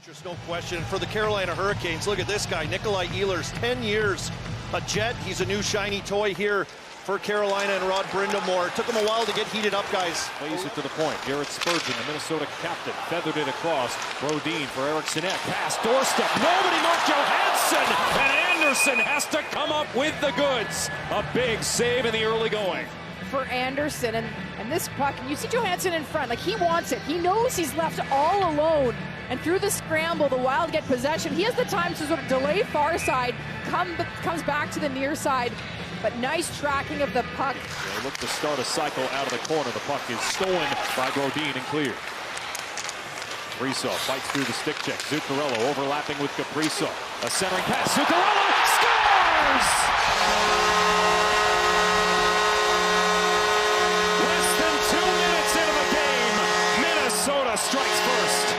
There's no question. For the Carolina Hurricanes, look at this guy, Nikolai Ehlers, 10 years, a Jet. He's a new shiny toy here for Carolina and Rod Brind'Amour. It took him a while to get heated up, guys. Plays it to the point. Garrett Spurgeon, the Minnesota captain, feathered it across. Brodin for Erikssonette. Pass, doorstep. Nobody marked Johansson. And Anderson has to come up with the goods. A big save in the early going. For Anderson, and this puck, and you see Johansson in front, like he wants it. He knows he's left all alone. And through the scramble, the Wild get possession. He has the time to sort of delay far side, comes back to the near side. But nice tracking of the puck. They look to start a cycle out of the corner. The puck is stolen by Brodin and cleared. Kaprizov fights through the stick check. Zuccarello overlapping with Kaprizov. A centering pass. Zuccarello scores! Less than 2 minutes into the game, Minnesota strikes first.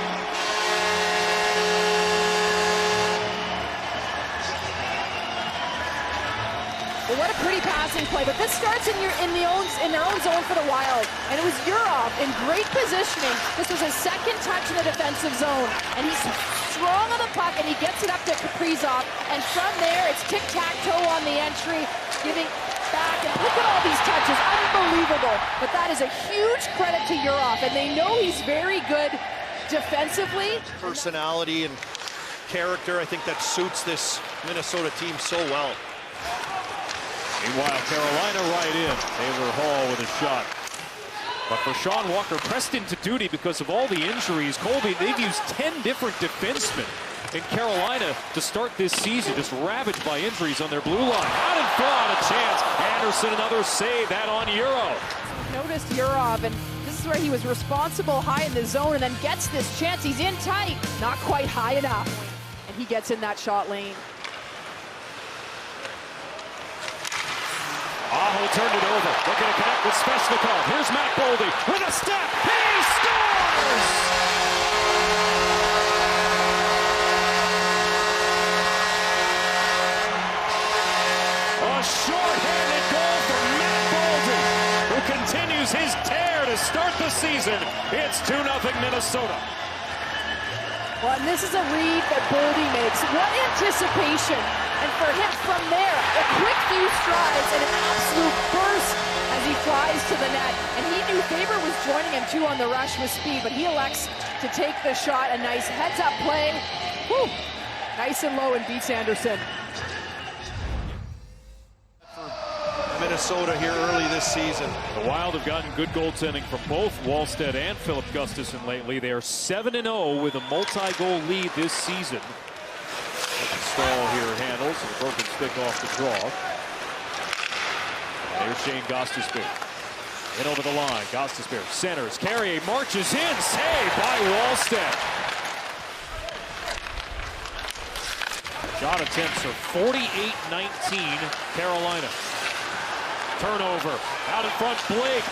Well, what a pretty passing play, but this starts in their own zone for the Wild. And it was Yurov in great positioning. This was his second touch in the defensive zone. And he's strong on the puck, and he gets it up to Kaprizov. And from there, it's tic-tac-toe on the entry, giving back. And look at all these touches, unbelievable. But that is a huge credit to Yurov, and they know he's very good defensively. Personality and character, I think that suits this Minnesota team so well. Meanwhile, Carolina right in. Taylor Hall with a shot. But for Sean Walker, pressed into duty because of all the injuries. Colby, they've used 10 different defensemen in Carolina to start this season, just ravaged by injuries on their blue line. Out in front, a chance. Anderson, another save, that on Euro. Noticed Yurov, and this is where he was responsible high in the zone and then gets this chance. He's in tight, not quite high enough. And he gets in that shot lane. Aho turned it over, looking to connect with Svechnikov. Here's Matt Boldy with a step. He scores! A short-handed goal from Matt Boldy, who continues his tear to start the season. It's 2-0 Minnesota. Well, and this is a read that Boldy makes. What anticipation! And for him, from there, a quick few strides and an absolute burst as he flies to the net. And he knew Faber was joining him too on the rush with speed, but he elects to take the shot. A nice heads-up play. Whew. Nice and low and beats Anderson. For Minnesota here early this season. The Wild have gotten good goaltending from both Wallstedt and Philip Gustafsson lately. They are 7-0 with a multi-goal lead this season. Stahl here handles, and a broken stick off the draw. There's Shane Gostisbehere. In over the line, Gostisbehere centers, Carrier marches in, saved by Wallstedt. Shot attempts are 48-19, Carolina. Turnover, out in front, Blake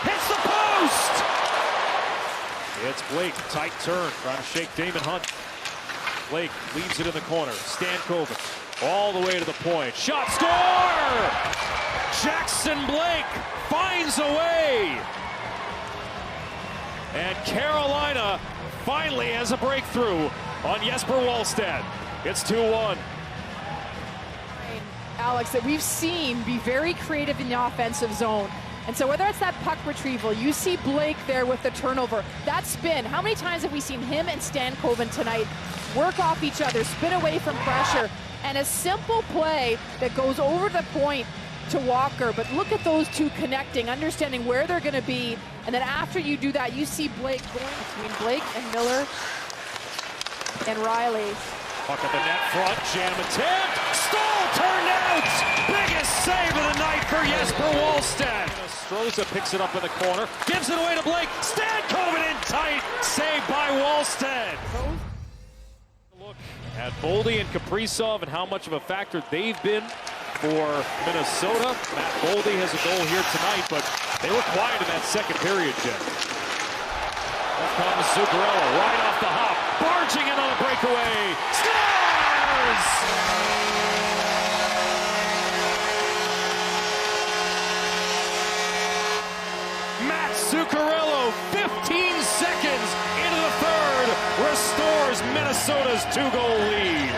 hits the post! It's Blake, tight turn, trying to shake Damon Hunt. Blake leaves it in the corner. Stankoven all the way to the point. Shot, score! Jackson Blake finds a way. And Carolina finally has a breakthrough on Jesper Wallstedt. It's 2-1. Alex, that we've seen be very creative in the offensive zone. And so whether it's that puck retrieval, you see Blake there with the turnover, that spin. How many times have we seen him and Stankoven tonight work off each other, spin away from pressure, and a simple play that goes over the point to Walker. But look at those two connecting, understanding where they're going to be. And then after you do that, you see Blake going between Blake and Miller and Riley. Puck at the net front, jam attempt, Stahl turned out! Biggest save of the night for Jesper Wallstedt. Stroza picks it up in the corner, gives it away to Blake, Stankoven in tight, saved by Wallstedt. Look at Boldy and Kaprizov and how much of a factor they've been for Minnesota. Matt Boldy has a goal here tonight, but they were quiet in that second period, Jen. Here comes Zuccarello right off the hop, barging in on a breakaway. Scores! Matt Zuccarello, 15 seconds into the third, restores Here's Minnesota's 2-goal lead.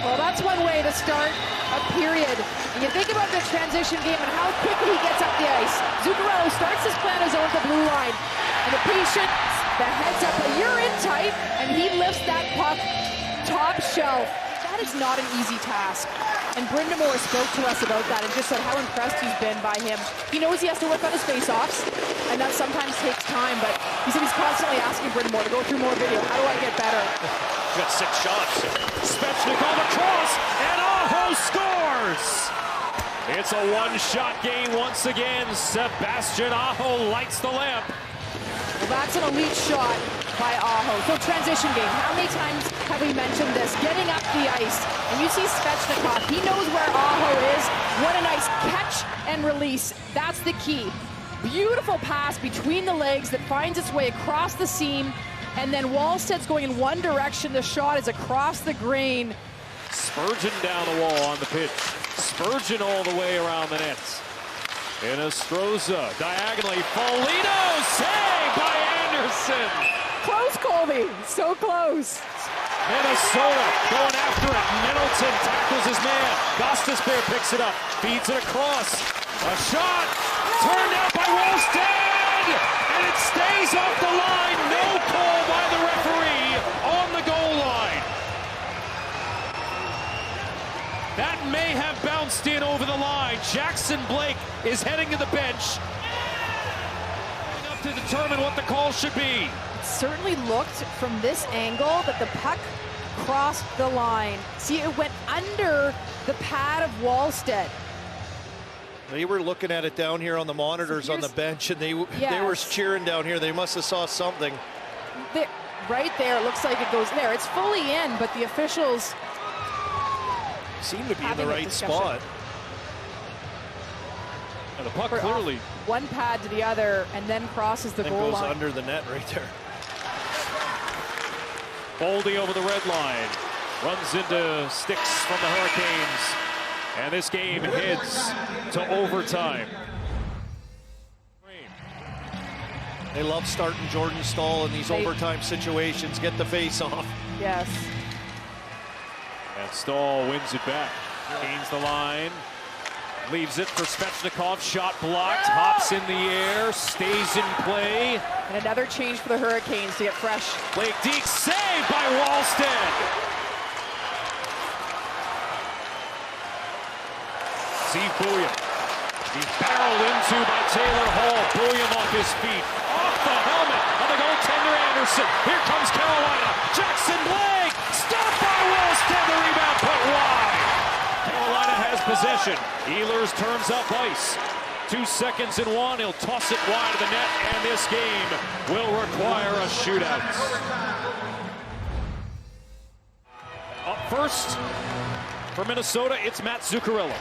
Well, that's one way to start a period. And you think about the transition game and how quickly he gets up the ice. Zuccarello starts his play on his own at the blue line. And the patient, the heads up, you're in tight, and he lifts that puck top shelf. That is not an easy task. And Brind'Amour spoke to us about that and just said how impressed he's been by him. He knows he has to work on his face-offs, and that sometimes takes time, but he said he's constantly asking Brind'Amour to go through more video. How do I get better? He's got 6 shots. Svechnikov across, and Aho scores! It's a one-shot game once again. Sebastian Aho lights the lamp. Well, that's an elite shot by Aho. So transition game, how many times have we mentioned this? Getting up the ice, and you see Svechnikov, he knows where Aho is. What a nice catch and release. That's the key. Beautiful pass between the legs that finds its way across the seam, and then Wallstedt's going in one direction. The shot is across the grain. Spurgeon down the wall on the pitch. Spurgeon all the way around the net. In Astroza, diagonally, Foligno, saved by Anderson. Close, Colby, so close. Minnesota going after it. Middleton tackles his man. Gostisbehere picks it up, feeds it across. A shot turned out by Wallstedt, and it stays off the line. No call by the referee on the goal line. That may have bounced in over the line. Jackson Blake is heading to the bench. Enough to determine what the call should be. It certainly looked from this angle that the puck crossed the line. See, it went under the pad of Wallstedt. They were looking at it down here on the monitors on the bench, and they were cheering down here. They must have saw something. Right there, it looks like it goes there. It's fully in, but the officials seem to be in the right spot. And the puck clearly one pad to the other, and then crosses the goal goes line. under the net right there. Boldy over the red line, runs into sticks from the Hurricanes, and this game heads to overtime. They love starting Jordan Staal in these overtime situations. Get the face off. Yes. And Staal wins it back. Gains the line. Leaves it for Svechnikov. Shot blocked. Hops in the air. Stays in play. And another change for the Hurricanes to get fresh. Blake Deke saved by Wallstedt. Steve Bouillon. He's barreled into by Taylor Hall. Bouillon off his feet. Off the helmet of the goaltender Anderson. Here comes Carolina. Jackson Blake. Stopped by Wallstedt. The rebound put wide. Carolina has possession. Ehlers turns up ice. 2 seconds and 1. He'll toss it wide of the net, and this game will require a shootout. Up first for Minnesota, it's Matt Zuccarello.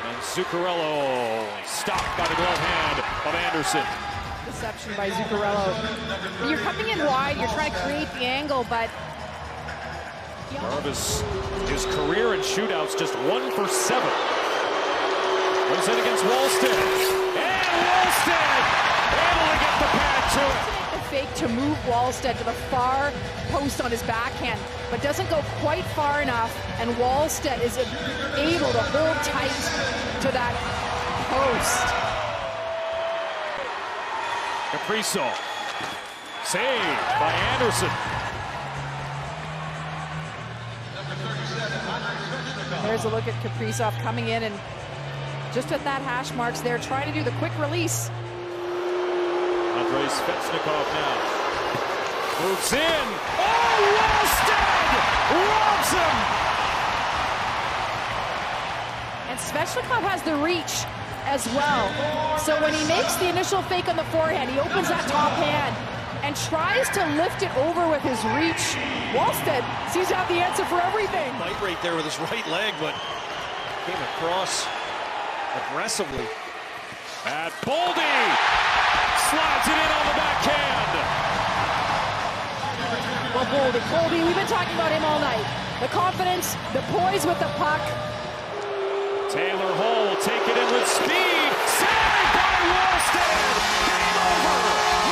And Zuccarello stopped by the glove hand of Anderson. Deception by Zuccarello. You're coming in wide, you're trying to create the angle, but Jarvis, his career in shootouts, just 1 for 7. Goes in against Wallstedt. And Wallstedt able to get the pad to it. the fake to move Wallstedt to the far post on his backhand, but doesn't go quite far enough, and Wallstedt is able to hold tight to that post. Kaprizov. Saved by Anderson. There's a look at Kaprizov coming in and just at that hash marks there, trying to do the quick release. Andrei Svechnikov now. Moves in. Oh, Wallstedt robs him! And Svechnikov has the reach as well. So when he makes the initial fake on the forehand, he opens that top hand and tries to lift it over with his reach. Wallstedt seems to have the answer for everything. Might right there with his right leg, but came across aggressively. Matt Boldy slides it in on the backhand. Well, Boldy, we've been talking about him all night. The confidence, the poise with the puck. Taylor Hall will take it in with speed. Saved by Wallstedt. Game over.